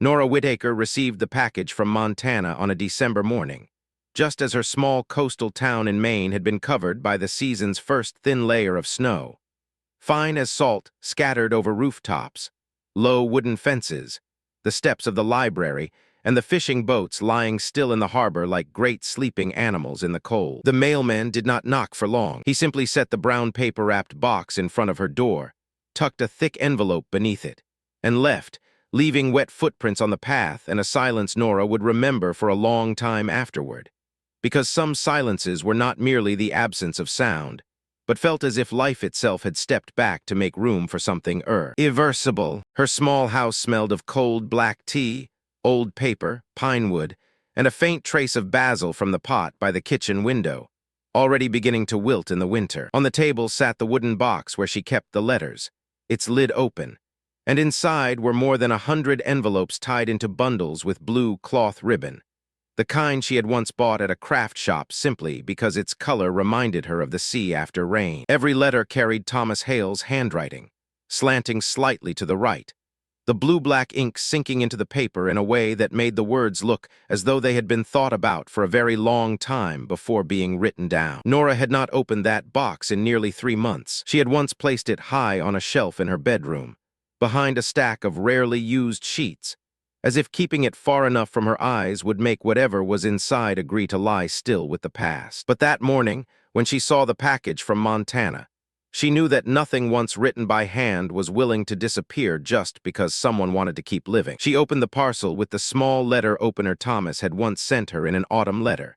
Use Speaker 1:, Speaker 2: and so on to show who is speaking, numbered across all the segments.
Speaker 1: Nora Whitaker received the package from Montana on a December morning, just as her small coastal town in Maine had been covered by the season's first thin layer of snow. Fine as salt scattered over rooftops, low wooden fences, the steps of the library, and the fishing boats lying still in the harbor like great sleeping animals in the cold. The mailman did not knock for long. He simply set the brown paper-wrapped box in front of her door, tucked a thick envelope beneath it, and left, leaving wet footprints on the path and a silence Nora would remember for a long time afterward. Because some silences were not merely the absence of sound, but felt as if life itself had stepped back to make room for something irreversible. Her small house smelled of cold black tea, old paper, pine wood, and a faint trace of basil from the pot by the kitchen window, already beginning to wilt in the winter. On the table sat the wooden box where she kept the letters, its lid open, and inside were more than 100 envelopes tied into bundles with blue cloth ribbon, the kind she had once bought at a craft shop simply because its color reminded her of the sea after rain. Every letter carried Thomas Hale's handwriting, slanting slightly to the right, the blue-black ink sinking into the paper in a way that made the words look as though they had been thought about for a very long time before being written down. Nora had not opened that box in nearly 3 months. She had once placed it high on a shelf in her bedroom, behind a stack of rarely used sheets, as if keeping it far enough from her eyes would make whatever was inside agree to lie still with the past. But that morning, when she saw the package from Montana, she knew that nothing once written by hand was willing to disappear just because someone wanted to keep living. She opened the parcel with the small letter opener Thomas had once sent her in an autumn letter,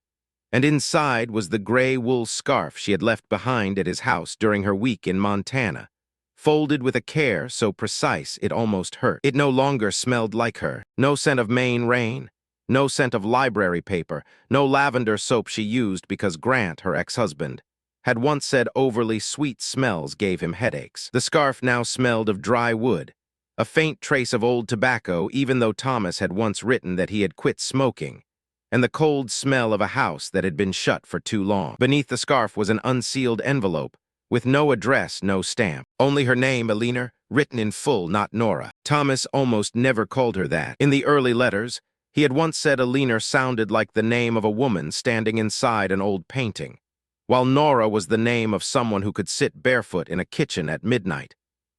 Speaker 1: and inside was the gray wool scarf she had left behind at his house during her week in Montana, folded with a care so precise it almost hurt. It no longer smelled like her. No scent of Maine rain, no scent of library paper, no lavender soap she used because Grant, her ex-husband, had once said overly sweet smells gave him headaches. The scarf now smelled of dry wood, a faint trace of old tobacco even though Thomas had once written that he had quit smoking, and the cold smell of a house that had been shut for too long. Beneath the scarf was an unsealed envelope, with no address, no stamp. Only her name, Eleanor, written in full, not Nora. Thomas almost never called her that. In the early letters, he had once said Eleanor sounded like the name of a woman standing inside an old painting, while Nora was the name of someone who could sit barefoot in a kitchen at midnight,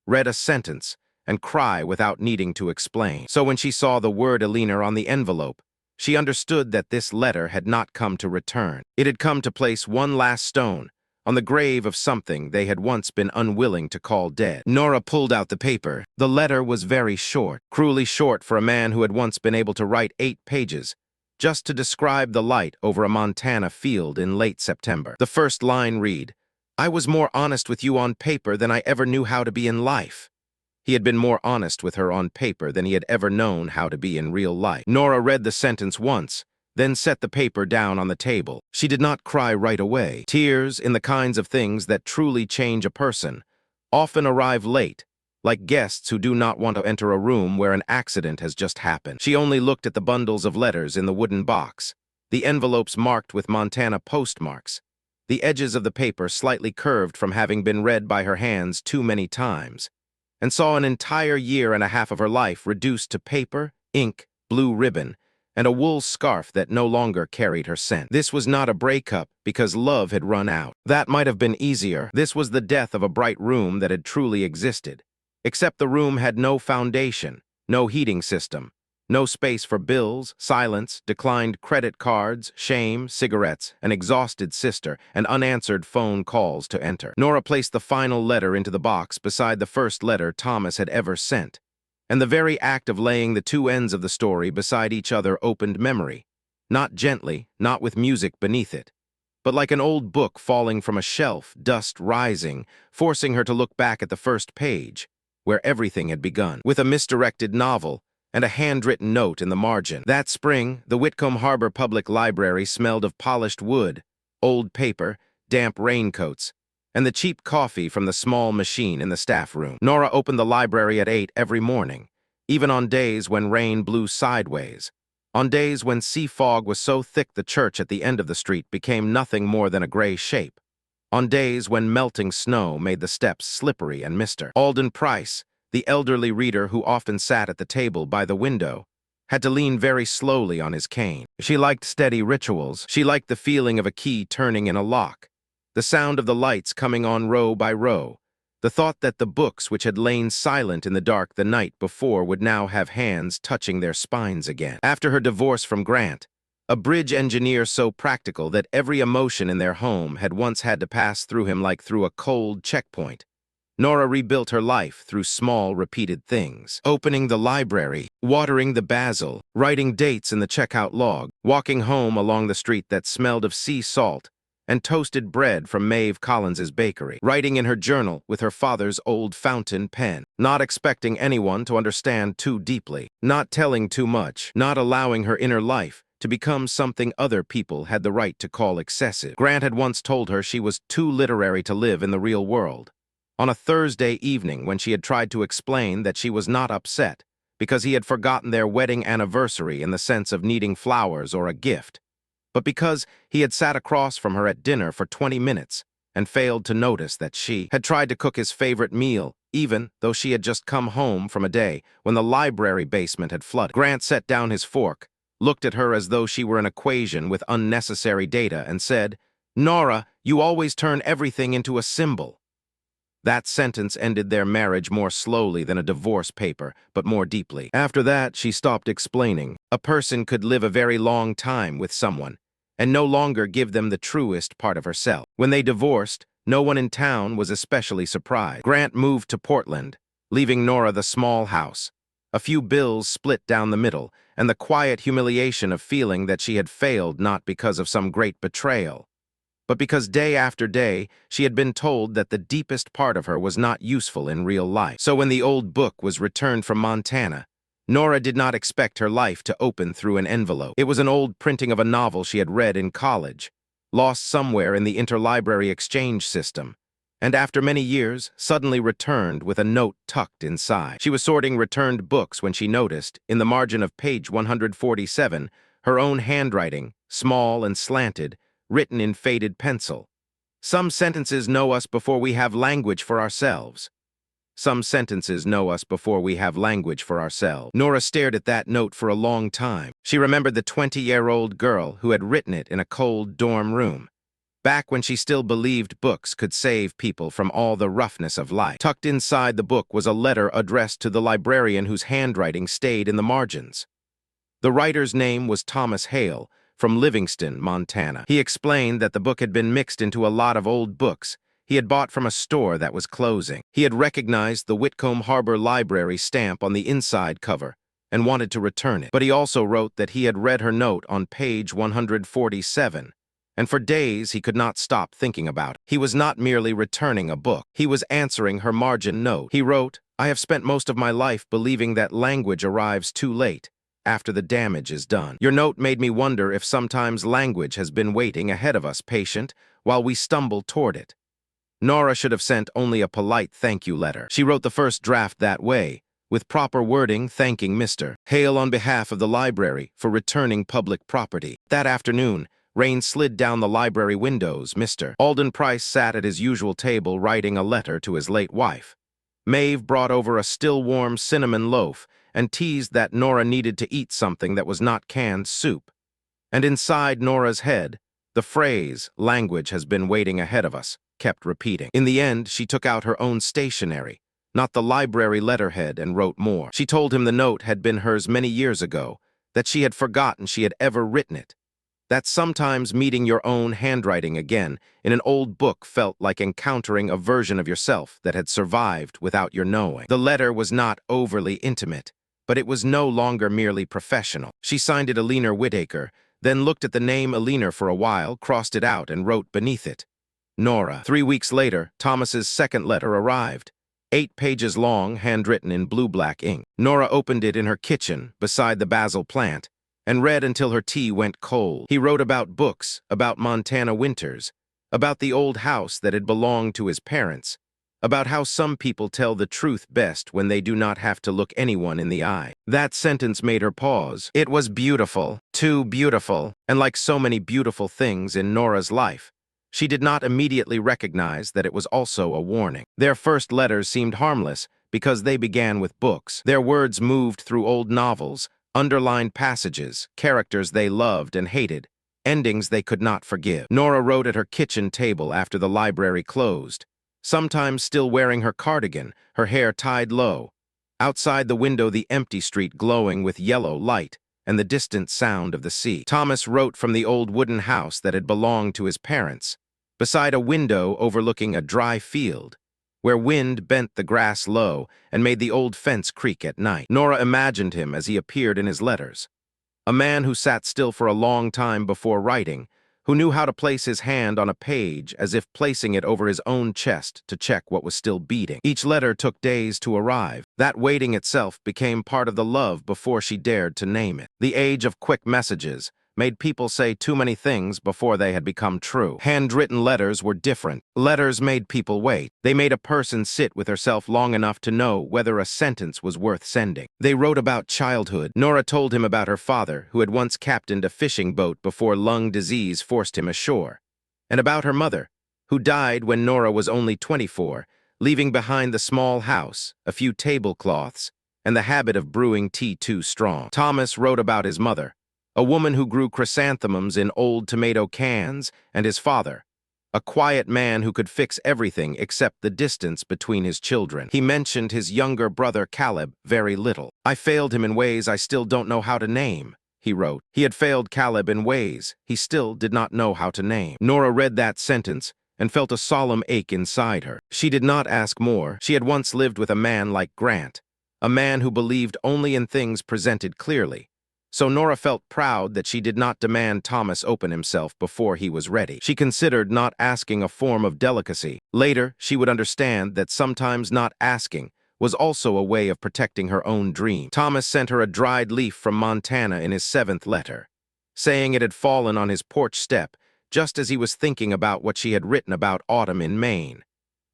Speaker 1: read a sentence, and cry without needing to explain. So when she saw the word Eleanor on the envelope, she understood that this letter had not come to return. It had come to place one last stone on the grave of something they had once been unwilling to call dead. Nora pulled out the paper. The letter was very short, cruelly short for a man who had once been able to write 8 pages, just to describe the light over a Montana field in late September. The first line read, "I was more honest with you on paper than I ever knew how to be in life." He had been more honest with her on paper than he had ever known how to be in real life. Nora read the sentence once, then set the paper down on the table. She did not cry right away. Tears, in the kinds of things that truly change a person, often arrive late, like guests who do not want to enter a room where an accident has just happened. She only looked at the bundles of letters in the wooden box, the envelopes marked with Montana postmarks, the edges of the paper slightly curved from having been read by her hands too many times, and saw an entire year and a half of her life reduced to paper, ink, blue ribbon, and a wool scarf that no longer carried her scent. This was not a breakup because love had run out. That might have been easier. This was the death of a bright room that had truly existed. Except the room had no foundation, no heating system, no space for bills, silence, declined credit cards, shame, cigarettes, an exhausted sister, and unanswered phone calls to enter. Nora placed the final letter into the box beside the first letter Thomas had ever sent, and the very act of laying the 2 ends of the story beside each other opened memory, not gently, not with music beneath it, but like an old book falling from a shelf, dust rising, forcing her to look back at the first page, where everything had begun, with a misdirected novel and a handwritten note in the margin. That spring, the Whitcomb Harbor Public Library smelled of polished wood, old paper, damp raincoats, and the cheap coffee from the small machine in the staff room. Nora opened the library at 8 every morning, even on days when rain blew sideways, on days when sea fog was so thick the church at the end of the street became nothing more than a gray shape, on days when melting snow made the steps slippery and Mr. Alden Price, the elderly reader who often sat at the table by the window, had to lean very slowly on his cane. She liked steady rituals. She liked the feeling of a key turning in a lock, the sound of the lights coming on row by row, the thought that the books which had lain silent in the dark the night before would now have hands touching their spines again. After her divorce from Grant, a bridge engineer so practical that every emotion in their home had once had to pass through him like through a cold checkpoint, Nora rebuilt her life through small, repeated things. Opening the library, watering the basil, writing dates in the checkout log, walking home along the street that smelled of sea salt and toasted bread from Maeve Collins's bakery, writing in her journal with her father's old fountain pen, not expecting anyone to understand too deeply, not telling too much, not allowing her inner life to become something other people had the right to call excessive. Grant had once told her she was too literary to live in the real world. On a Thursday evening when she had tried to explain that she was not upset because he had forgotten their wedding anniversary in the sense of needing flowers or a gift, but because he had sat across from her at dinner for 20 minutes and failed to notice that she had tried to cook his favorite meal, even though she had just come home from a day when the library basement had flooded. Grant set down his fork, looked at her as though she were an equation with unnecessary data, and said, "Nora, you always turn everything into a symbol." That sentence ended their marriage more slowly than a divorce paper, but more deeply. After that, she stopped explaining. A person could live a very long time with someone and no longer give them the truest part of herself. When they divorced, no one in town was especially surprised. Grant moved to Portland, leaving Nora the small house, a few bills split down the middle, and the quiet humiliation of feeling that she had failed not because of some great betrayal, but because day after day she had been told that the deepest part of her was not useful in real life. So when the old book was returned from Montana, Nora did not expect her life to open through an envelope. It was an old printing of a novel she had read in college, lost somewhere in the interlibrary exchange system, and after many years, suddenly returned with a note tucked inside. She was sorting returned books when she noticed, in the margin of page 147, her own handwriting, small and slanted, written in faded pencil. "Some sentences know us before we have language for ourselves. Some sentences know us before we have language for ourselves." Nora stared at that note for a long time. She remembered the 20-year-old girl who had written it in a cold dorm room, back when she still believed books could save people from all the roughness of life. Tucked inside the book was a letter addressed to the librarian whose handwriting stayed in the margins. The writer's name was Thomas Hale, from Livingston, Montana. He explained that the book had been mixed into a lot of old books he had bought from a store that was closing. He had recognized the Whitcomb Harbor Library stamp on the inside cover and wanted to return it. But he also wrote that he had read her note on page 147, and for days he could not stop thinking about it. He was not merely returning a book. He was answering her margin note. He wrote, "I have spent most of my life believing that language arrives too late, after the damage is done. Your note made me wonder if sometimes language has been waiting ahead of us, patient, while we stumble toward it." Nora should have sent only a polite thank you letter. She wrote the first draft that way, with proper wording thanking Mr. Hale on behalf of the library for returning public property. That afternoon, rain slid down the library windows. Mr. Alden Price sat at his usual table writing a letter to his late wife. Maeve brought over a still-warm cinnamon loaf and teased that Nora needed to eat something that was not canned soup. And inside Nora's head, the phrase, "language has been waiting ahead of us," kept repeating. In the end, she took out her own stationery, not the library letterhead, and wrote more. She told him the note had been hers many years ago, that she had forgotten she had ever written it, that sometimes meeting your own handwriting again in an old book felt like encountering a version of yourself that had survived without your knowing. The letter was not overly intimate, but it was no longer merely professional. She signed it Nora Whitaker, then looked at the name Nora for a while, crossed it out, and wrote beneath it, "Nora." 3 weeks later, Thomas's second letter arrived, 8 pages long, handwritten in blue-black ink. Nora opened it in her kitchen, beside the basil plant, and read until her tea went cold. He wrote about books, about Montana winters, about the old house that had belonged to his parents, about how some people tell the truth best when they do not have to look anyone in the eye. That sentence made her pause. It was beautiful, too beautiful, and like so many beautiful things in Nora's life, she did not immediately recognize that it was also a warning. Their first letters seemed harmless because they began with books. Their words moved through old novels, underlined passages, characters they loved and hated, endings they could not forgive. Nora wrote at her kitchen table after the library closed, sometimes still wearing her cardigan, her hair tied low. Outside the window, the empty street glowing with yellow light and the distant sound of the sea. Thomas wrote from the old wooden house that had belonged to his parents, beside a window overlooking a dry field, where wind bent the grass low and made the old fence creak at night. Nora imagined him as he appeared in his letters, a man who sat still for a long time before writing, who knew how to place his hand on a page as if placing it over his own chest to check what was still beating. Each letter took days to arrive. That waiting itself became part of the love before she dared to name it. The age of quick messages made people say too many things before they had become true. Handwritten letters were different. Letters made people wait. They made a person sit with herself long enough to know whether a sentence was worth sending. They wrote about childhood. Nora told him about her father, who had once captained a fishing boat before lung disease forced him ashore, and about her mother, who died when Nora was only 24, leaving behind the small house, a few tablecloths, and the habit of brewing tea too strong. Thomas wrote about his mother, a woman who grew chrysanthemums in old tomato cans, and his father, a quiet man who could fix everything except the distance between his children. He mentioned his younger brother Caleb very little. "I failed him in ways I still don't know how to name," he wrote. He had failed Caleb in ways he still did not know how to name. Nora read that sentence and felt a solemn ache inside her. She did not ask more. She had once lived with a man like Grant, a man who believed only in things presented clearly. So Nora felt proud that she did not demand Thomas open himself before he was ready. She considered not asking a form of delicacy. Later, she would understand that sometimes not asking was also a way of protecting her own dream. Thomas sent her a dried leaf from Montana in his 7th letter, saying it had fallen on his porch step just as he was thinking about what she had written about autumn in Maine,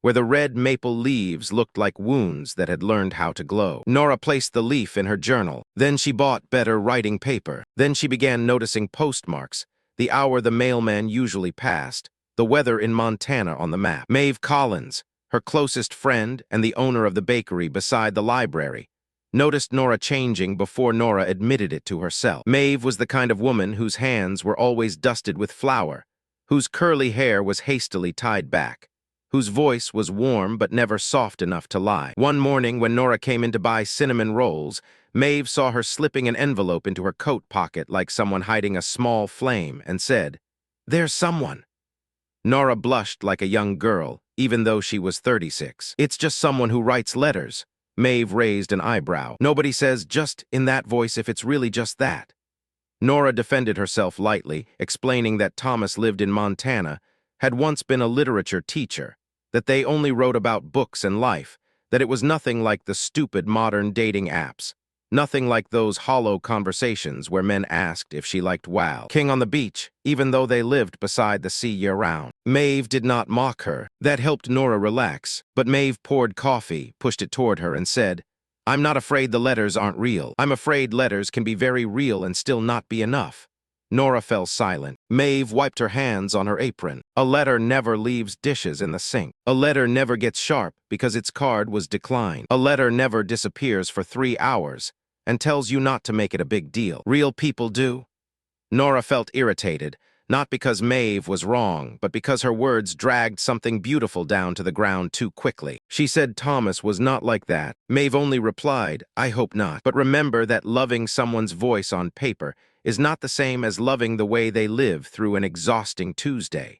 Speaker 1: where the red maple leaves looked like wounds that had learned how to glow. Nora placed the leaf in her journal. Then she bought better writing paper. Then she began noticing postmarks, the hour the mailman usually passed, the weather in Montana on the map. Maeve Collins, her closest friend and the owner of the bakery beside the library, noticed Nora changing before Nora admitted it to herself. Maeve was the kind of woman whose hands were always dusted with flour, whose curly hair was hastily tied back, whose voice was warm but never soft enough to lie. One morning when Nora came in to buy cinnamon rolls, Maeve saw her slipping an envelope into her coat pocket like someone hiding a small flame and said, "There's someone." Nora blushed like a young girl, even though she was 36. "It's just someone who writes letters." Maeve raised an eyebrow. "Nobody says just in that voice if it's really just that." Nora defended herself lightly, explaining that Thomas lived in Montana, had once been a literature teacher, that they only wrote about books and life, that it was nothing like the stupid modern dating apps, nothing like those hollow conversations where men asked if she liked Wow King on the beach, even though they lived beside the sea year-round. Maeve did not mock her. That helped Nora relax, but Maeve poured coffee, pushed it toward her, and said, "I'm not afraid the letters aren't real. I'm afraid letters can be very real and still not be enough." Nora fell silent. Maeve wiped her hands on her apron. A letter never leaves dishes in the sink. A letter never gets sharp because its card was declined. A letter never disappears for 3 hours and tells you not to make it a big deal. Real people do. Nora felt irritated, not because Maeve was wrong, but because her words dragged something beautiful down to the ground too quickly. She said Thomas was not like that. Maeve only replied, "I hope not. But remember that loving someone's voice on paper is not the same as loving the way they live through an exhausting Tuesday."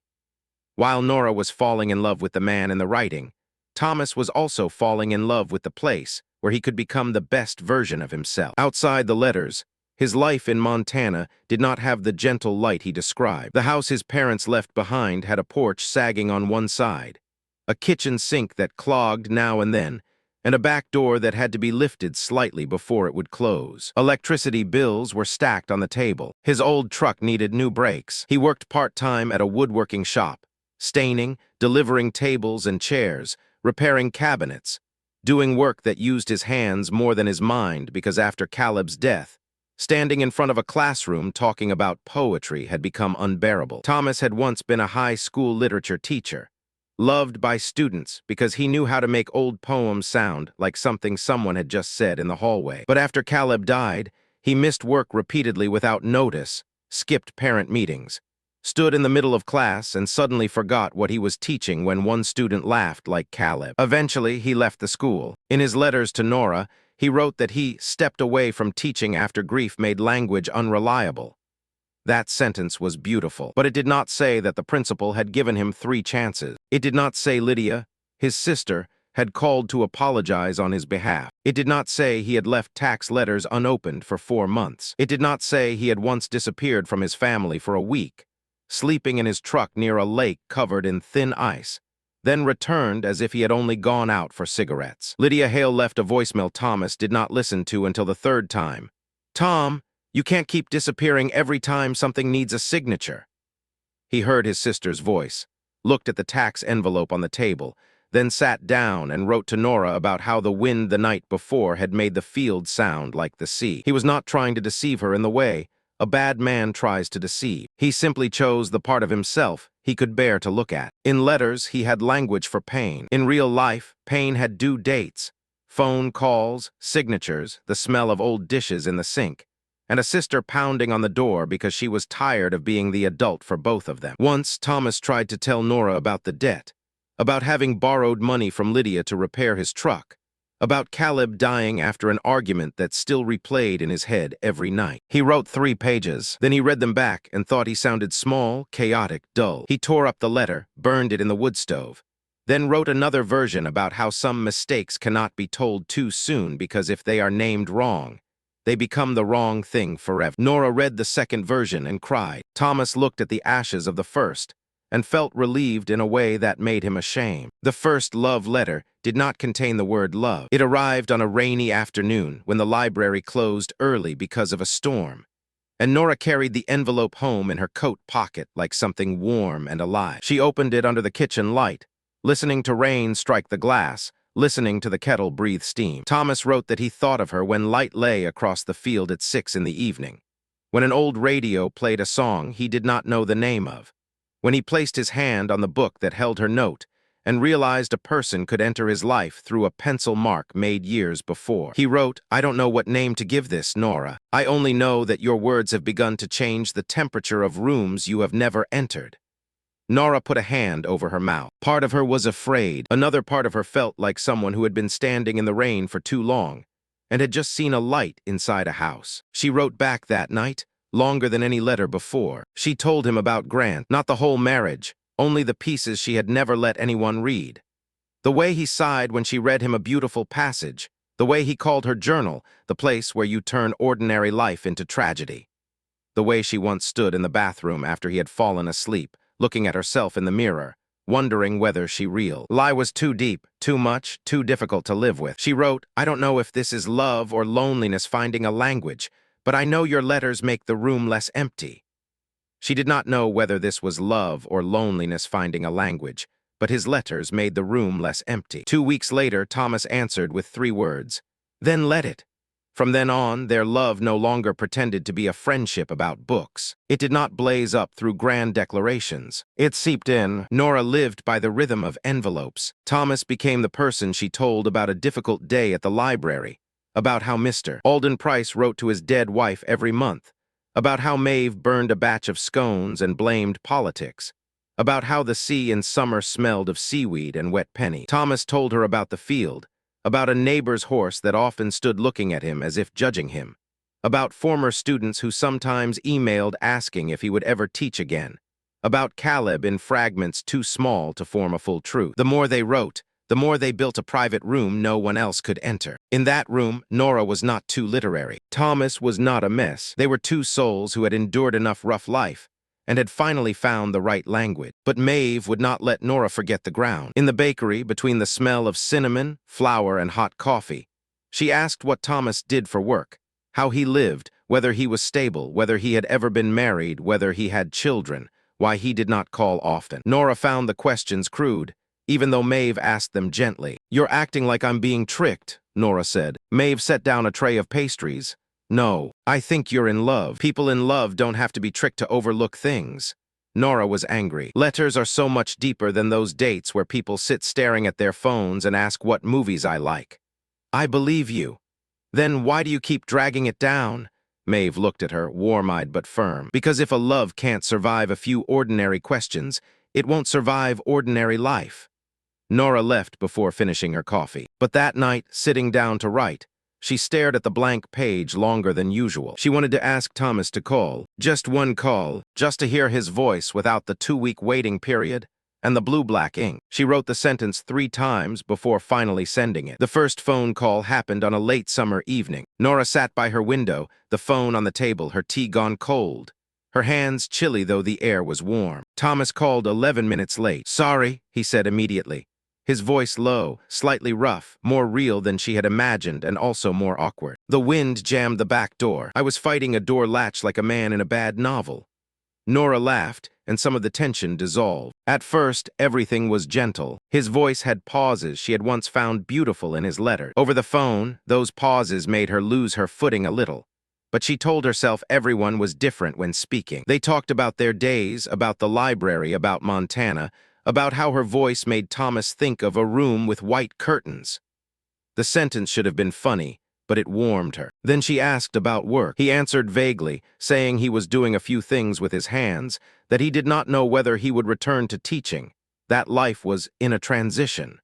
Speaker 1: While Nora was falling in love with the man in the writing, Thomas was also falling in love with the place where he could become the best version of himself. Outside the letters, his life in Montana did not have the gentle light he described. The house his parents left behind had a porch sagging on one side, a kitchen sink that clogged now and then, and a back door that had to be lifted slightly before it would close. Electricity bills were stacked on the table. His old truck needed new brakes. He worked part-time at a woodworking shop, staining, delivering tables and chairs, repairing cabinets, doing work that used his hands more than his mind because after Caleb's death, standing in front of a classroom talking about poetry had become unbearable. Thomas had once been a high school literature teacher, loved by students because he knew how to make old poems sound like something someone had just said in the hallway. But after Caleb died, He missed work repeatedly without notice, skipped parent meetings, stood in the middle of class and suddenly forgot what he was teaching when one student laughed like Caleb. Eventually, he left the school. In his letters to Nora, he wrote that he stepped away from teaching after grief made language unreliable. That sentence was beautiful, but it did not say that the principal had given him 3 chances. It did not say Lydia, his sister, had called to apologize on his behalf. It did not say he had left tax letters unopened for 4 months. It did not say he had once disappeared from his family for a week, sleeping in his truck near a lake covered in thin ice, then returned as if he had only gone out for cigarettes. Lydia Hale left a voicemail Thomas did not listen to until the 3rd time. "Tom, you can't keep disappearing every time something needs a signature." He heard his sister's voice, looked at the tax envelope on the table, then sat down and wrote to Nora about how the wind the night before had made the field sound like the sea. He was not trying to deceive her in the way a bad man tries to deceive. He simply chose the part of himself he could bear to look at. In letters, he had language for pain. In real life, pain had due dates, phone calls, signatures, the smell of old dishes in the sink, and a sister pounding on the door because she was tired of being the adult for both of them. Once, Thomas tried to tell Nora about the debt, about having borrowed money from Lydia to repair his truck, about Caleb dying after an argument that still replayed in his head every night. He wrote 3 pages, then he read them back and thought he sounded small, chaotic, dull. He tore up the letter, burned it in the wood stove, then wrote another version about how some mistakes cannot be told too soon because if they are named wrong, they become the wrong thing forever. Nora read the 2nd version and cried. Thomas looked at the ashes of the first and felt relieved in a way that made him ashamed. The first love letter did not contain the word love. It arrived on a rainy afternoon when the library closed early because of a storm, and Nora carried the envelope home in her coat pocket like something warm and alive. She opened it under the kitchen light, listening to rain strike the glass, listening to the kettle breathe steam. Thomas wrote that he thought of her when light lay across the field at 6 in the evening, when an old radio played a song he did not know the name of, when he placed his hand on the book that held her note and realized a person could enter his life through a pencil mark made years before. He wrote, "I don't know what name to give this, Nora. I only know that your words have begun to change the temperature of rooms you have never entered." Nora put a hand over her mouth. Part of her was afraid. Another part of her felt like someone who had been standing in the rain for too long and had just seen a light inside a house. She wrote back that night, longer than any letter before. She told him about Grant, not the whole marriage, only the pieces she had never let anyone read. The way he sighed when she read him a beautiful passage, the way he called her journal, the place where you turn ordinary life into tragedy. The way she once stood in the bathroom after he had fallen asleep, looking at herself in the mirror, wondering whether she real. Lie was too deep, too much, too difficult to live with. She wrote, "I don't know if this is love or loneliness finding a language, but I know your letters make the room less empty." She did not know whether this was love or loneliness finding a language, but his letters made the room less empty. 2 weeks later, Thomas answered with 3 words, "Then let it." From then on, their love no longer pretended to be a friendship about books. It did not blaze up through grand declarations. It seeped in. Nora lived by the rhythm of envelopes. Thomas became the person she told about a difficult day at the library, about how Mr. Alden Price wrote to his dead wife every month, about how Maeve burned a batch of scones and blamed politics, about how the sea in summer smelled of seaweed and wet penny. Thomas told her about the field, about a neighbor's horse that often stood looking at him as if judging him, about former students who sometimes emailed asking if he would ever teach again, about Caleb in fragments too small to form a full truth. The more they wrote, the more they built a private room no one else could enter. In that room, Nora was not too literary. Thomas was not a mess. They were 2 souls who had endured enough rough life and had finally found the right language. But Maeve would not let Nora forget the ground. In the bakery, between the smell of cinnamon, flour, and hot coffee, she asked what Thomas did for work, how he lived, whether he was stable, whether he had ever been married, whether he had children, why he did not call often. Nora found the questions crude, even though Maeve asked them gently. "You're acting like I'm being tricked," Nora said. Maeve set down a tray of pastries. "No, I think you're in love. People in love don't have to be tricked to overlook things." Nora was angry. "Letters are so much deeper than those dates where people sit staring at their phones and ask what movies I like." "I believe you. Then why do you keep dragging it down?" Maeve looked at her, warm-eyed but firm. Because if a love can't survive a few ordinary questions, it won't survive ordinary life. Nora left before finishing her coffee. But that night, sitting down to write, she stared at the blank page longer than usual. She wanted to ask Thomas to call. Just one call, just to hear his voice without the 2-week waiting period and the blue-black ink. She wrote the sentence 3 times before finally sending it. The first phone call happened on a late summer evening. Nora sat by her window, the phone on the table, her tea gone cold. Her hands chilly though the air was warm. Thomas called 11 minutes late. "Sorry," he said immediately. His voice low, slightly rough, more real than she had imagined and also more awkward. The wind jammed the back door. I was fighting a door latch like a man in a bad novel. Nora laughed, and some of the tension dissolved. At first, everything was gentle. His voice had pauses she had once found beautiful in his letter. Over the phone, those pauses made her lose her footing a little. But she told herself everyone was different when speaking. They talked about their days, about the library, about Montana, about how her voice made Thomas think of a room with white curtains. The sentence should have been funny, but it warmed her. Then she asked about work. He answered vaguely, saying he was doing a few things with his hands, that he did not know whether he would return to teaching. That life was in a transition.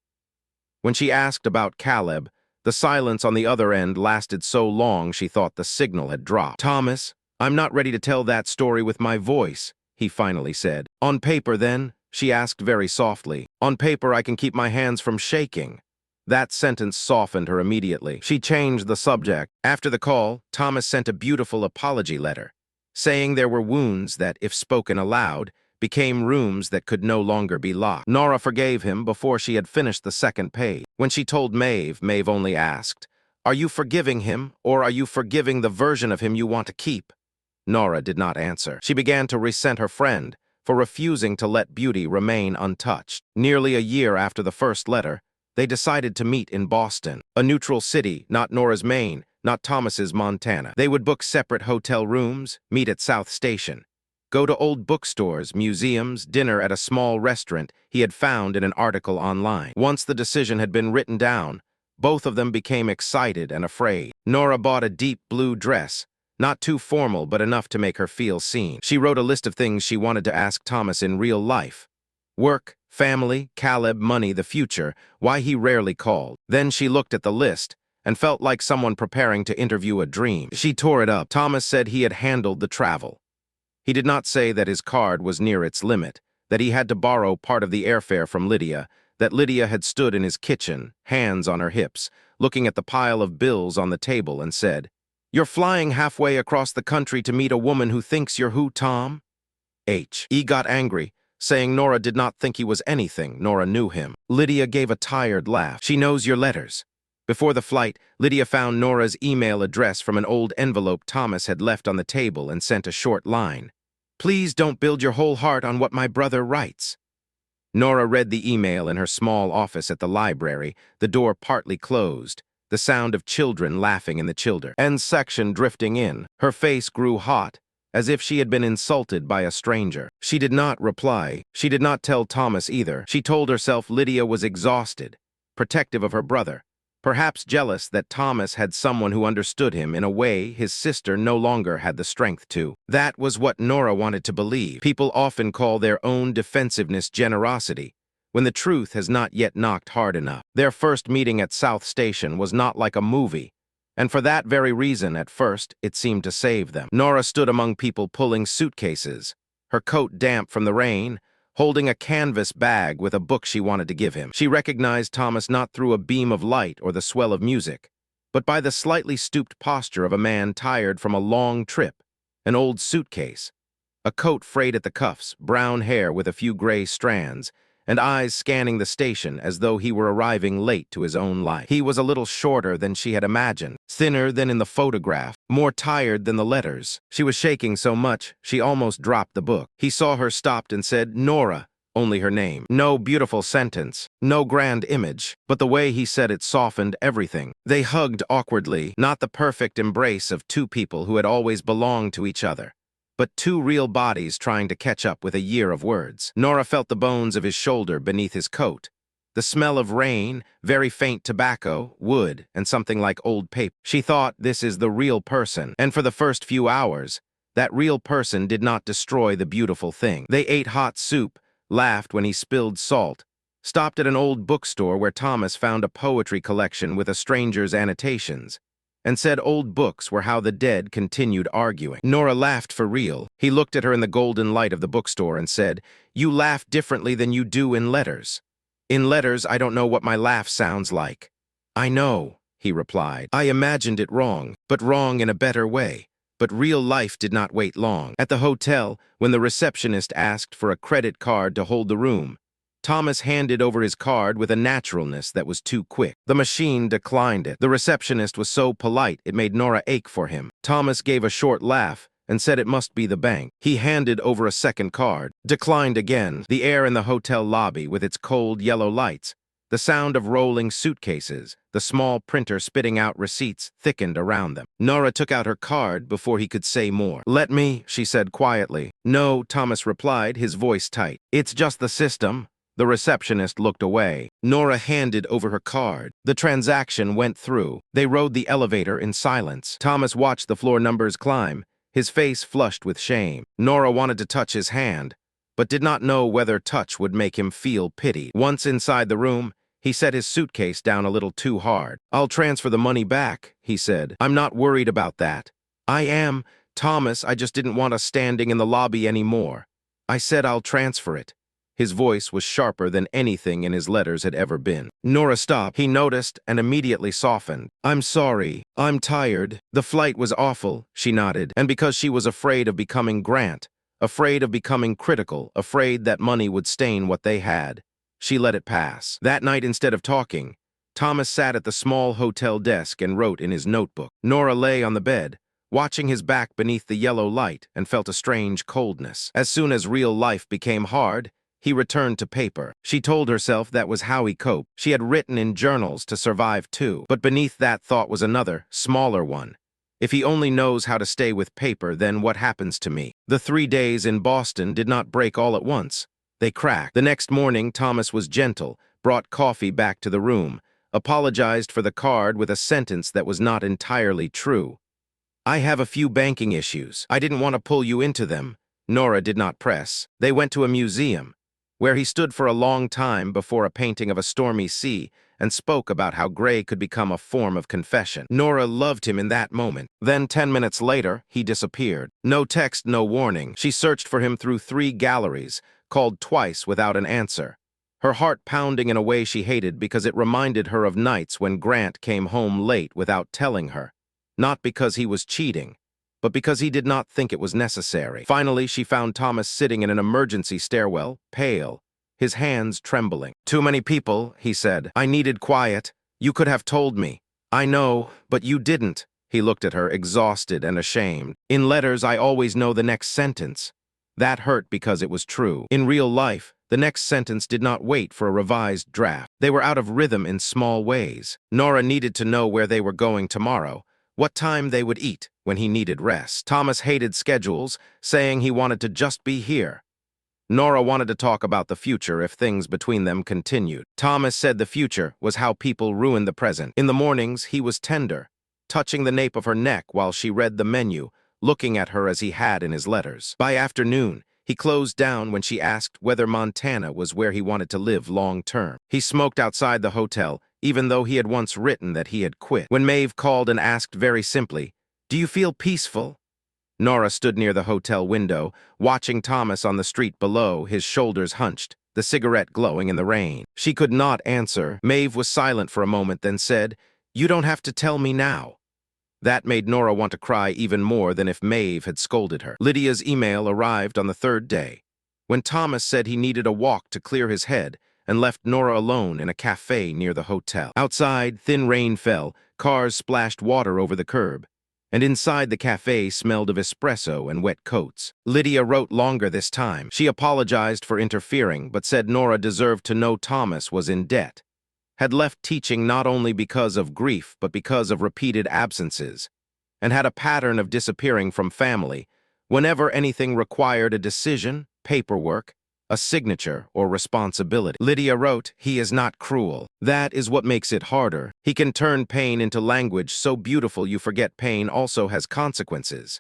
Speaker 1: When she asked about Caleb, the silence on the other end lasted so long she thought the signal had dropped. "Thomas, I'm not ready to tell that story with my voice," he finally said. "On paper, then?" she asked very softly. "On paper, I can keep my hands from shaking." That sentence softened her immediately. She changed the subject. After the call, Thomas sent a beautiful apology letter, saying there were wounds that, if spoken aloud, became rooms that could no longer be locked. Nora forgave him before she had finished the second page. When she told Maeve, Maeve only asked, "Are you forgiving him, or are you forgiving the version of him you want to keep?" Nora did not answer. She began to resent her friend for refusing to let beauty remain untouched. Nearly a year after the first letter, they decided to meet in Boston, a neutral city, not Nora's Maine, not Thomas's Montana. They would book separate hotel rooms, meet at South Station, go to old bookstores, museums, dinner at a small restaurant he had found in an article online. Once the decision had been written down, both of them became excited and afraid. Nora bought a deep blue dress, not too formal but enough to make her feel seen. She wrote a list of things she wanted to ask Thomas in real life: work, family, Caleb, money, the future, why he rarely called. Then she looked at the list and felt like someone preparing to interview a dream. She tore it up. Thomas said he had handled the travel. He did not say that his card was near its limit, that he had to borrow part of the airfare from Lydia, that Lydia had stood in his kitchen, hands on her hips, looking at the pile of bills on the table and said, "You're flying halfway across the country to meet a woman who thinks you're who, Tom?" He got angry, saying Nora did not think he was anything. Nora knew him. Lydia gave a tired laugh. "She knows your letters." Before the flight, Lydia found Nora's email address from an old envelope Thomas had left on the table and sent a short line. "Please don't build your whole heart on what my brother writes." Nora read the email in her small office at the library, the door partly closed, the sound of children laughing in the children's section drifting in. Her face grew hot, as if she had been insulted by a stranger. She did not reply. She did not tell Thomas either. She told herself Lydia was exhausted, protective of her brother, perhaps jealous that Thomas had someone who understood him in a way his sister no longer had the strength to. That was what Nora wanted to believe. People often call their own defensiveness generosity, when the truth has not yet knocked hard enough. Their first meeting at South Station was not like a movie, and for that very reason, at first, it seemed to save them. Nora stood among people pulling suitcases, her coat damp from the rain, holding a canvas bag with a book she wanted to give him. She recognized Thomas not through a beam of light or the swell of music, but by the slightly stooped posture of a man tired from a long trip, an old suitcase, a coat frayed at the cuffs, brown hair with a few gray strands, and eyes scanning the station as though he were arriving late to his own life. He was a little shorter than she had imagined, thinner than in the photograph, more tired than the letters. She was shaking so much, she almost dropped the book. He saw her, stopped, and said, "Nora," only her name. No beautiful sentence, no grand image, but the way he said it softened everything. They hugged awkwardly, not the perfect embrace of two people who had always belonged to each other, but two real bodies trying to catch up with a year of words. Nora felt the bones of his shoulder beneath his coat, The smell of rain, very faint tobacco, wood, and something like old paper. She thought, this is the real person. And for the first few hours, that real person did not destroy the beautiful thing. They ate hot soup, laughed when he spilled salt, stopped at an old bookstore where Thomas found a poetry collection with a stranger's annotations, and said old books were how the dead continued arguing. Nora laughed for real. He looked at her in the golden light of the bookstore and said, "You laugh differently than you do in letters. In letters, I don't know what my laugh sounds like." "I know," he replied. "I imagined it wrong, but wrong in a better way." But real life did not wait long. At the hotel, when the receptionist asked for a credit card to hold the room, Thomas handed over his card with a naturalness that was too quick. The machine declined it. The receptionist was so polite it made Nora ache for him. Thomas gave a short laugh and said it must be the bank. He handed over a second card. Declined again. The air in the hotel lobby with its cold yellow lights, the sound of rolling suitcases, the small printer spitting out receipts thickened around them. Nora took out her card before he could say more. "Let me," she said quietly. "No," Thomas replied, his voice tight. "It's just the system." The receptionist looked away. Nora handed over her card. The transaction went through. They rode the elevator in silence. Thomas watched the floor numbers climb, his face flushed with shame. Nora wanted to touch his hand, but did not know whether touch would make him feel pity. Once inside the room, he set his suitcase down a little too hard. "I'll transfer the money back," he said. "I'm not worried about that." "I am, Thomas, I just didn't want us standing in the lobby anymore. I said I'll transfer it." His voice was sharper than anything in his letters had ever been. Nora stopped. He noticed and immediately softened. "I'm sorry. I'm tired. The flight was awful," she nodded. And because she was afraid of becoming Grant, afraid of becoming critical, afraid that money would stain what they had, she let it pass. That night, instead of talking, Thomas sat at the small hotel desk and wrote in his notebook. Nora lay on the bed, watching his back beneath the yellow light, and felt a strange coldness. As soon as real life became hard, he returned to paper. She told herself that was how he coped. She had written in journals to survive too. But beneath that thought was another, smaller one. If he only knows how to stay with paper, then what happens to me? The 3 days in Boston did not break all at once. They cracked. The next morning, Thomas was gentle, brought coffee back to the room, apologized for the card with a sentence that was not entirely true. "I have a few banking issues. I didn't want to pull you into them." Nora did not press. They went to a museum, where he stood for a long time before a painting of a stormy sea and spoke about how gray could become a form of confession. Nora loved him in that moment. Then 10 minutes later, he disappeared. No text, no warning. She searched for him through 3 galleries, called twice without an answer, her heart pounding in a way she hated because it reminded her of nights when Grant came home late without telling her, not because he was cheating, but because he did not think it was necessary. Finally, she found Thomas sitting in an emergency stairwell, pale, his hands trembling. "Too many people," he said. "I needed quiet. You could have told me." "I know, but you didn't." He looked at her, exhausted and ashamed. "In letters, I always know the next sentence." That hurt because it was true. In real life, the next sentence did not wait for a revised draft. They were out of rhythm in small ways. Nora needed to know where they were going tomorrow, what time they would eat when he needed rest. Thomas hated schedules, saying he wanted to just be here. Nora wanted to talk about the future if things between them continued. Thomas said the future was how people ruined the present. In the mornings, he was tender, touching the nape of her neck while she read the menu, looking at her as he had in his letters. By afternoon, he closed down when she asked whether Montana was where he wanted to live long-term. He smoked outside the hotel, even though he had once written that he had quit. When Maeve called and asked very simply, "Do you feel peaceful?" Nora stood near the hotel window, watching Thomas on the street below, his shoulders hunched, the cigarette glowing in the rain. She could not answer. Maeve was silent for a moment, then said, "You don't have to tell me now." That made Nora want to cry even more than if Maeve had scolded her. Lydia's email arrived on the 3rd day, when Thomas said he needed a walk to clear his head and left Nora alone in a cafe near the hotel. Outside, thin rain fell, cars splashed water over the curb, and inside the cafe smelled of espresso and wet coats. Lydia wrote longer this time. She apologized for interfering, but said Nora deserved to know Thomas was in debt, had left teaching not only because of grief but because of repeated absences, and had a pattern of disappearing from family whenever anything required a decision, paperwork, a signature, or responsibility. Lydia wrote, "He is not cruel. That is what makes it harder. He can turn pain into language so beautiful you forget pain also has consequences."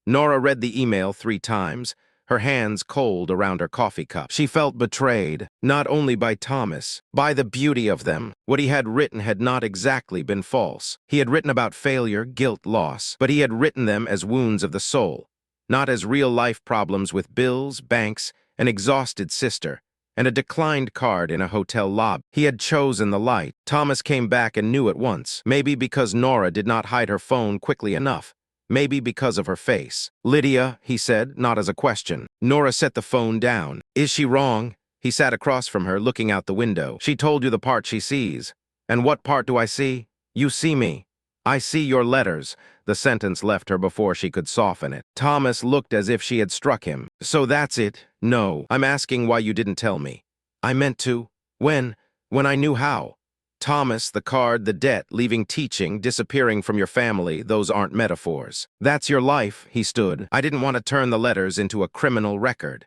Speaker 1: Nora read the email 3 times, her hands cold around her coffee cup. She felt betrayed, not only by Thomas, by the beauty of them. What he had written had not exactly been false. He had written about failure, guilt, loss, but he had written them as wounds of the soul, not as real-life problems with bills, banks, an exhausted sister, and a declined card in a hotel lobby. He had chosen the light. Thomas came back and knew at once, maybe because Nora did not hide her phone quickly enough. Maybe because of her face. "Lydia," he said, not as a question. Nora set the phone down. "Is she wrong?" He sat across from her, looking out the window. "She told you the part she sees." "And what part do I see?" "You see me. I see your letters." The sentence left her before she could soften it. Thomas looked as if she had struck him. "So that's it?" "No. I'm asking why you didn't tell me." "I meant to." "When? When I knew how." "Thomas, the card, the debt, leaving teaching, disappearing from your family, those aren't metaphors. That's your life," he stood. "I didn't want to turn the letters into a criminal record.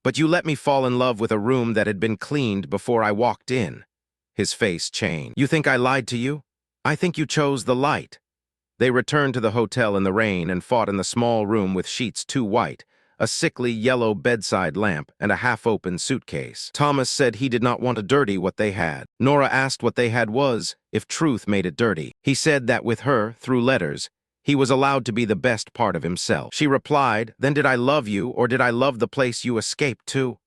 Speaker 1: But you let me fall in love with a room that had been cleaned before I walked in." His face changed. "You think I lied to you? I think you chose the light." They returned to the hotel in the rain and fought in the small room with sheets too white, a sickly yellow bedside lamp, and a half-open suitcase. Thomas said he did not want to dirty what they had. Nora asked what they had was, if truth made it dirty. He said that with her, through letters, he was allowed to be the best part of himself. She replied, "Then did I love you, or did I love the place you escaped to?"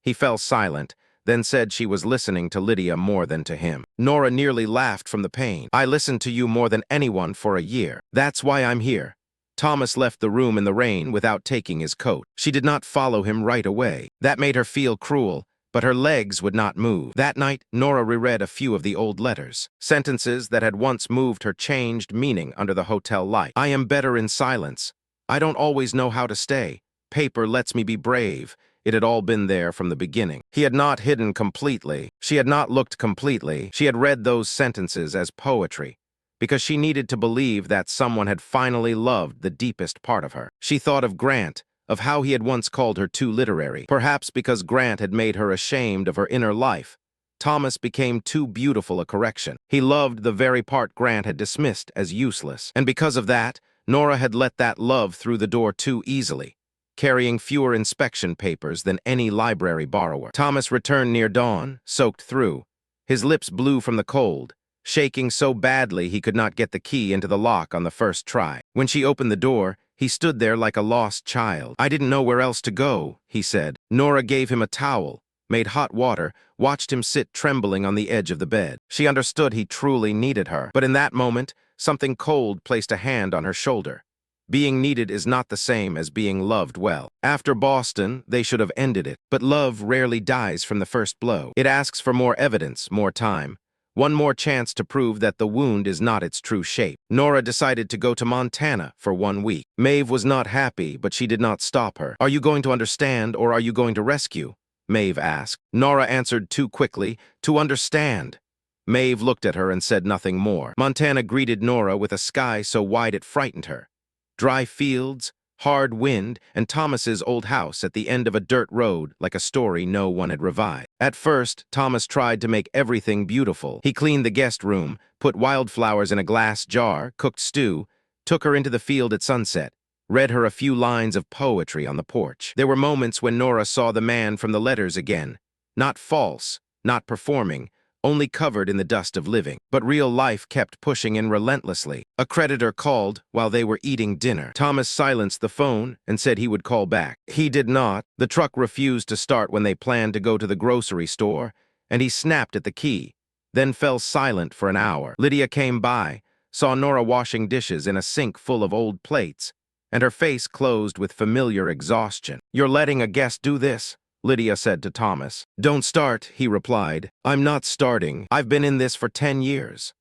Speaker 1: He fell silent, then said she was listening to Lydia more than to him. Nora nearly laughed from the pain. "I listened to you more than anyone for a year. That's why I'm here." Thomas left the room in the rain without taking his coat. She did not follow him right away. That made her feel cruel, but her legs would not move. That night, Nora reread a few of the old letters. Sentences that had once moved her changed meaning under the hotel light. "I am better in silence. I don't always know how to stay. Paper lets me be brave." It had all been there from the beginning. He had not hidden completely. She had not looked completely. She had read those sentences as poetry, because she needed to believe that someone had finally loved the deepest part of her. She thought of Grant, of how he had once called her too literary. Perhaps because Grant had made her ashamed of her inner life, Thomas became too beautiful a correction. He loved the very part Grant had dismissed as useless. And because of that, Nora had let that love through the door too easily, carrying fewer inspection papers than any library borrower. Thomas returned near dawn, soaked through, his lips blue from the cold, shaking so badly he could not get the key into the lock on the first try. When she opened the door, he stood there like a lost child. "I didn't know where else to go," he said. Nora gave him a towel, made hot water, watched him sit trembling on the edge of the bed. She understood he truly needed her. But in that moment, something cold placed a hand on her shoulder. Being needed is not the same as being loved well. After Boston, they should have ended it. But love rarely dies from the first blow. It asks for more evidence, more time. One more chance to prove that the wound is not its true shape. Nora decided to go to Montana for 1 week. Maeve was not happy, but she did not stop her. "Are you going to understand, or are you going to rescue?" Maeve asked. Nora answered too quickly, "To understand." Maeve looked at her and said nothing more. Montana greeted Nora with a sky so wide it frightened her. Dry fields, hard wind, and Thomas's old house at the end of a dirt road like a story no one had revived. At first, Thomas tried to make everything beautiful. He cleaned the guest room, put wildflowers in a glass jar, cooked stew, took her into the field at sunset, read her a few lines of poetry on the porch. There were moments when Nora saw the man from the letters again. Not false, not performing, only covered in the dust of living. But real life kept pushing in relentlessly. A creditor called while they were eating dinner. Thomas silenced the phone and said he would call back. He did not. The truck refused to start when they planned to go to the grocery store, and he snapped at the key, then fell silent for an hour. Lydia came by, saw Nora washing dishes in a sink full of old plates, and her face closed with familiar exhaustion. "You're letting a guest do this?" Lydia said to Thomas. "Don't start," he replied. "I'm not starting. I've been in this for 10 years.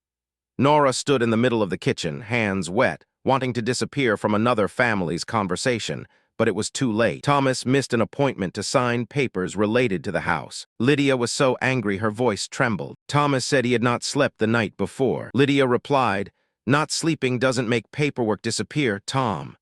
Speaker 1: Nora stood in the middle of the kitchen, hands wet, wanting to disappear from another family's conversation, but it was too late. Thomas missed an appointment to sign papers related to the house. Lydia was so angry her voice trembled. Thomas said he had not slept the night before. Lydia replied, "Not sleeping doesn't make paperwork disappear, Tom."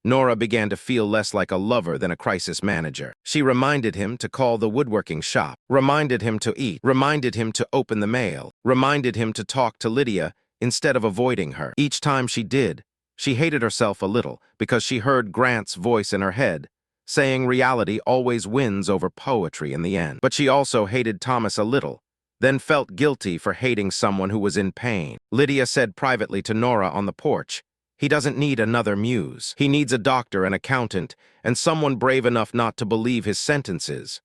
Speaker 1: Nora began to feel less like a lover than a crisis manager. She reminded him to call the woodworking shop, reminded him to eat, reminded him to open the mail, reminded him to talk to Lydia instead of avoiding her. Each time she did, she hated herself a little because she heard Grant's voice in her head, saying reality always wins over poetry in the end. But she also hated Thomas a little, then felt guilty for hating someone who was in pain. Lydia said privately to Nora on the porch, "He doesn't need another muse. He needs a doctor, an accountant, and someone brave enough not to believe his sentences."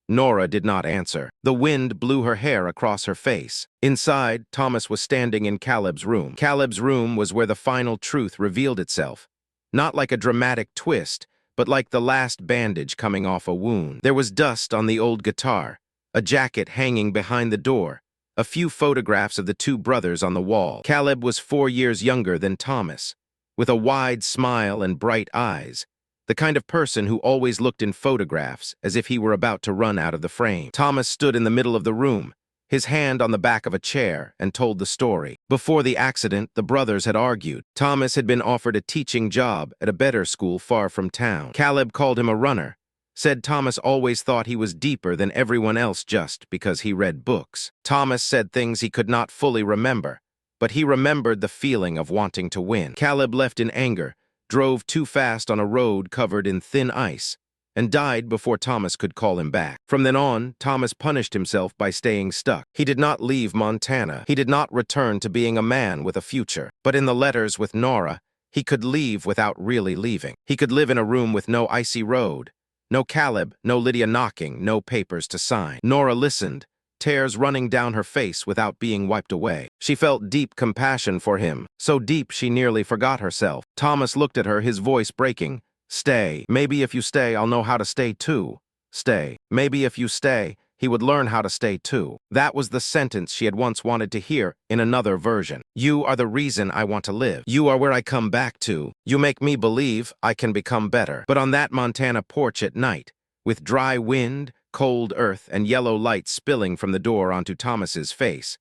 Speaker 1: Nora did not answer. The wind blew her hair across her face. Inside, Thomas was standing in Caleb's room. Caleb's room was where the final truth revealed itself. Not like a dramatic twist, but like the last bandage coming off a wound. There was dust on the old guitar, a jacket hanging behind the door, a few photographs of the two brothers on the wall. Caleb was 4 years younger than Thomas, with a wide smile and bright eyes, the kind of person who always looked in photographs as if he were about to run out of the frame. Thomas stood in the middle of the room, his hand on the back of a chair, and told the story. Before the accident, the brothers had argued. Thomas had been offered a teaching job at a better school far from town. Caleb called him a runner, said Thomas always thought he was deeper than everyone else just because he read books. Thomas said things he could not fully remember, but he remembered the feeling of wanting to win. Caleb left in anger, drove too fast on a road covered in thin ice, and died before Thomas could call him back. From then on, Thomas punished himself by staying stuck. He did not leave Montana. He did not return to being a man with a future. But in the letters with Nora, he could leave without really leaving. He could live in a room with no icy road, no Caleb, no Lydia knocking, no papers to sign. Nora listened, tears running down her face without being wiped away. She felt deep compassion for him, so deep she nearly forgot herself. Thomas looked at her, his voice breaking. "Stay. Maybe if you stay, I'll know how to stay too. Stay. Maybe if you stay, he would learn how to stay too." That was the sentence she had once wanted to hear in another version. "You are the reason I want to live. You are where I come back to. You make me believe I can become better." But on that Montana porch at night, with dry wind, cold earth, and yellow light spilling from the door onto Thomas's face,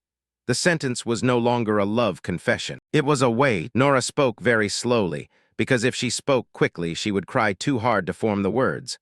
Speaker 1: the sentence was no longer a love confession. It was a weight. Nora spoke very slowly, because if she spoke quickly, she would cry too hard to form the words.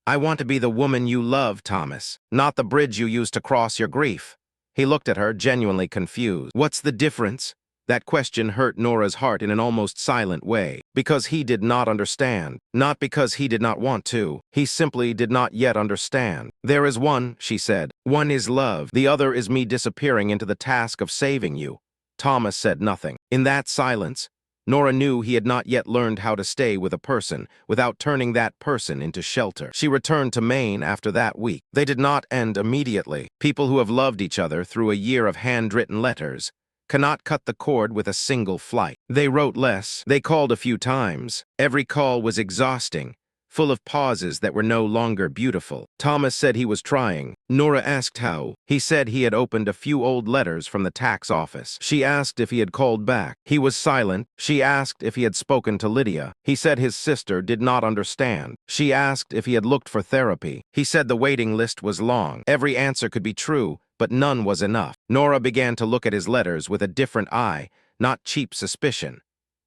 Speaker 1: "I want to be the woman you love, Thomas, not the bridge you use to cross your grief." He looked at her, genuinely confused. "What's the difference?" That question hurt Nora's heart in an almost silent way, because he did not understand, not because he did not want to. He simply did not yet understand. "There is one," she said. "One is love. The other is me disappearing into the task of saving you." Thomas said nothing. In that silence, Nora knew he had not yet learned how to stay with a person without turning that person into shelter. She returned to Maine after that week. They did not end immediately. People who have loved each other through a year of handwritten letters cannot cut the cord with a single flight. They wrote less. They called a few times. Every call was exhausting, full of pauses that were no longer beautiful. Thomas said he was trying. Nora asked how. He said he had opened a few old letters from the tax office. She asked if he had called back. He was silent. She asked if he had spoken to Lydia. He said his sister did not understand. She asked if he had looked for therapy. He said the waiting list was long. Every answer could be true, but none was enough. Nora began to look at his letters with a different eye, not cheap suspicion,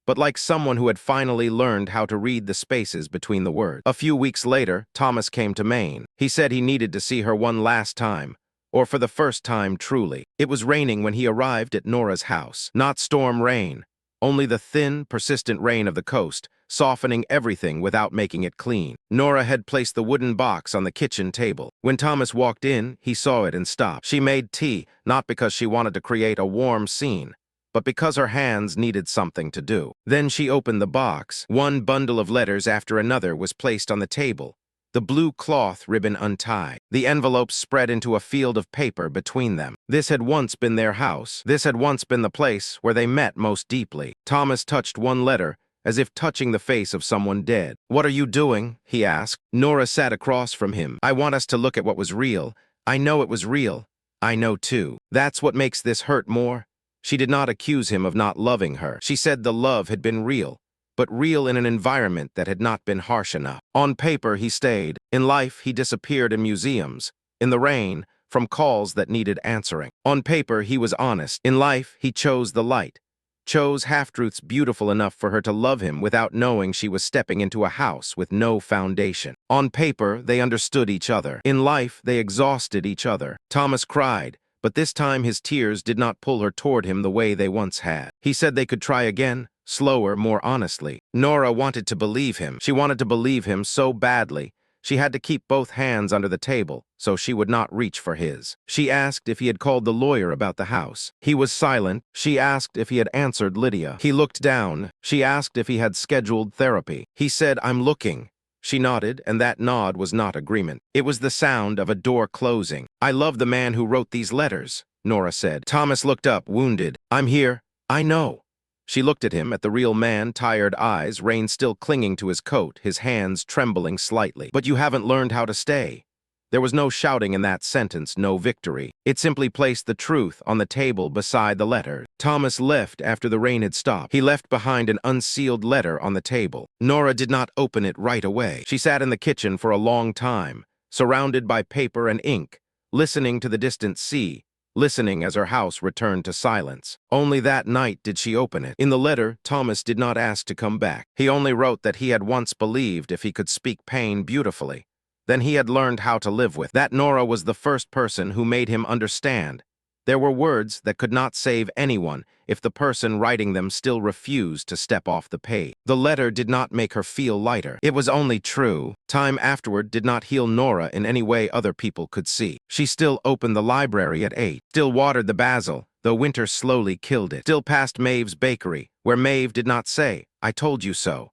Speaker 1: but like someone who had finally learned how to read the spaces between the words. A few weeks later, Thomas came to Maine. He said he needed to see her one last time, or for the first time truly. It was raining when he arrived at Nora's house. Not storm rain, only the thin, persistent rain of the coast, softening everything without making it clean. Nora had placed the wooden box on the kitchen table. When Thomas walked in, he saw it and stopped. She made tea, not because she wanted to create a warm scene, but because her hands needed something to do. Then she opened the box. One bundle of letters after another was placed on the table, the blue cloth ribbon untied. The envelopes spread into a field of paper between them. This had once been their house. This had once been the place where they met most deeply. Thomas touched one letter, as if touching the face of someone dead. "What are you doing?" he asked. Nora sat across from him. "I want us to look at what was real. I know it was real. I know too. That's what makes this hurt more." She did not accuse him of not loving her. She said the love had been real, but real in an environment that had not been harsh enough. On paper, he stayed. In life, he disappeared in museums. In the rain, from calls that needed answering. On paper, he was honest. In life, he chose the light. chose half-truths beautiful enough for her to love him without knowing she was stepping into a house with no foundation. On paper, they understood each other. In life, they exhausted each other. Thomas cried, but this time his tears did not pull her toward him the way they once had. He said they could try again, slower, more honestly. Nora wanted to believe him. She wanted to believe him so badly. She had to keep both hands under the table, so she would not reach for his. She asked if he had called the lawyer about the house. He was silent. She asked if he had answered Lydia. He looked down. She asked if he had scheduled therapy. He said, "I'm looking." She nodded, and that nod was not agreement. It was the sound of a door closing. "I love the man who wrote these letters," Nora said. Thomas looked up, wounded. "I'm here. I know." She looked at him, at the real man, tired eyes, Rain still clinging to his coat, his hands trembling slightly. "But you haven't learned how to stay." There was no shouting in that sentence, no victory. It simply placed the truth on the table beside the letter. Thomas left after the rain had stopped. He left behind an unsealed letter on the table. Nora did not open it right away. She sat in the kitchen for a long time, surrounded by paper and ink, listening to the distant sea, listening as her house returned to silence. Only that night did she open it. In the letter, Thomas did not ask to come back. He only wrote that he had once believed if he could speak pain beautifully, then he had learned how to live with. That Nora was the first person who made him understand. There were words that could not save anyone if the person writing them still refused to step off the page. The letter did not make her feel lighter. It was only true. Time afterward did not heal Nora in any way other people could see. She still opened the library at 8, still watered the basil, though winter slowly killed it, still passed Maeve's bakery, where Maeve did not say, "I told you so,"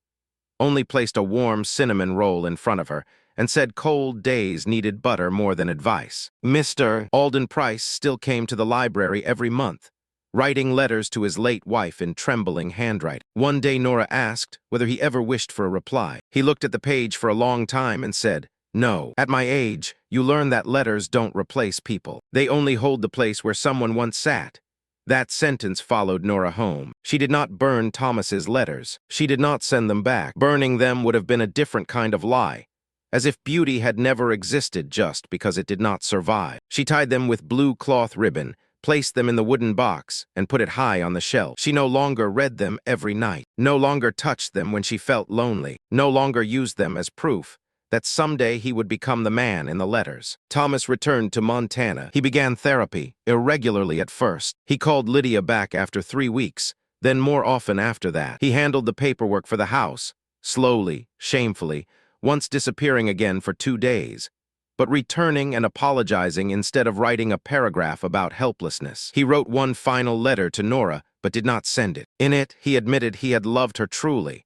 Speaker 1: only placed a warm cinnamon roll in front of her, and said cold days needed butter more than advice. Mr. Alden Price still came to the library every month, writing letters to his late wife in trembling handwriting. One day Nora asked whether he ever wished for a reply. He looked at the page for a long time and said, "No. At my age, you learn that letters don't replace people. They only hold the place where someone once sat." That sentence followed Nora home. She did not burn Thomas's letters. She did not send them back. Burning them would have been a different kind of lie, as if beauty had never existed just because it did not survive. She tied them with blue cloth ribbon, placed them in the wooden box, and put it high on the shelf. She no longer read them every night, no longer touched them when she felt lonely, no longer used them as proof that someday he would become the man in the letters. Thomas returned to Montana. He began therapy, irregularly at first. He called Lydia back after 3 weeks, then more often after that. He handled the paperwork for the house, slowly, shamefully, once disappearing again for 2 days, but returning and apologizing instead of writing a paragraph about helplessness. He wrote one final letter to Nora, but did not send it. In it, he admitted he had loved her truly,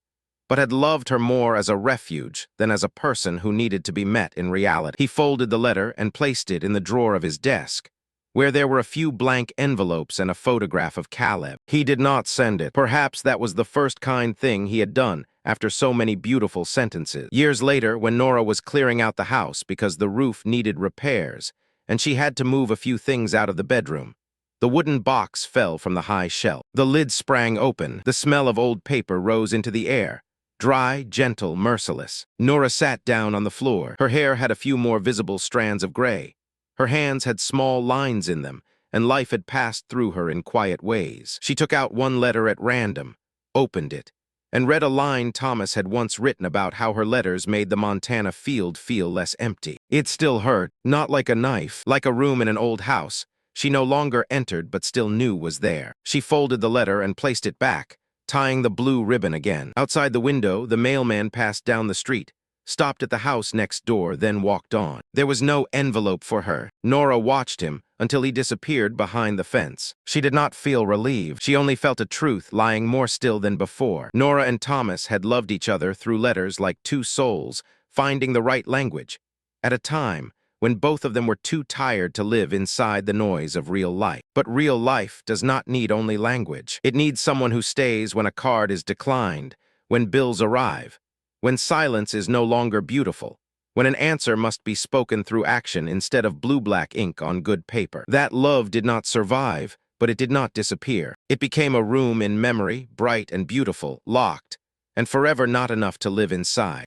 Speaker 1: but had loved her more as a refuge than as a person who needed to be met in reality. He folded the letter and placed it in the drawer of his desk, where there were a few blank envelopes and a photograph of Caleb. He did not send it. Perhaps that was the first kind thing he had done after so many beautiful sentences. Years later, when Nora was clearing out the house because the roof needed repairs, and she had to move a few things out of the bedroom, the wooden box fell from the high shelf. The lid sprang open. The smell of old paper rose into the air, dry, gentle, merciless. Nora sat down on the floor. Her hair had a few more visible strands of gray. Her hands had small lines in them, and life had passed through her in quiet ways. She took out one letter at random, opened it, and read a line Thomas had once written about how her letters made the Montana field feel less empty. It still hurt, not like a knife, like a room in an old house she no longer entered but still knew was there. She folded the letter and placed it back, tying the blue ribbon again. Outside the window, the mailman passed down the street, stopped at the house next door, then walked on. There was no envelope for her. Nora watched him until he disappeared behind the fence. She did not feel relieved. She only felt a truth lying more still than before. Nora and Thomas had loved each other through letters like two souls, finding the right language, at a time when both of them were too tired to live inside the noise of real life. But real life does not need only language. It needs someone who stays when a card is declined, when bills arrive, when silence is no longer beautiful, when an answer must be spoken through action instead of blue-black ink on good paper. That love did not survive, but it did not disappear. It became a room in memory, bright and beautiful, locked, and forever not enough to live inside.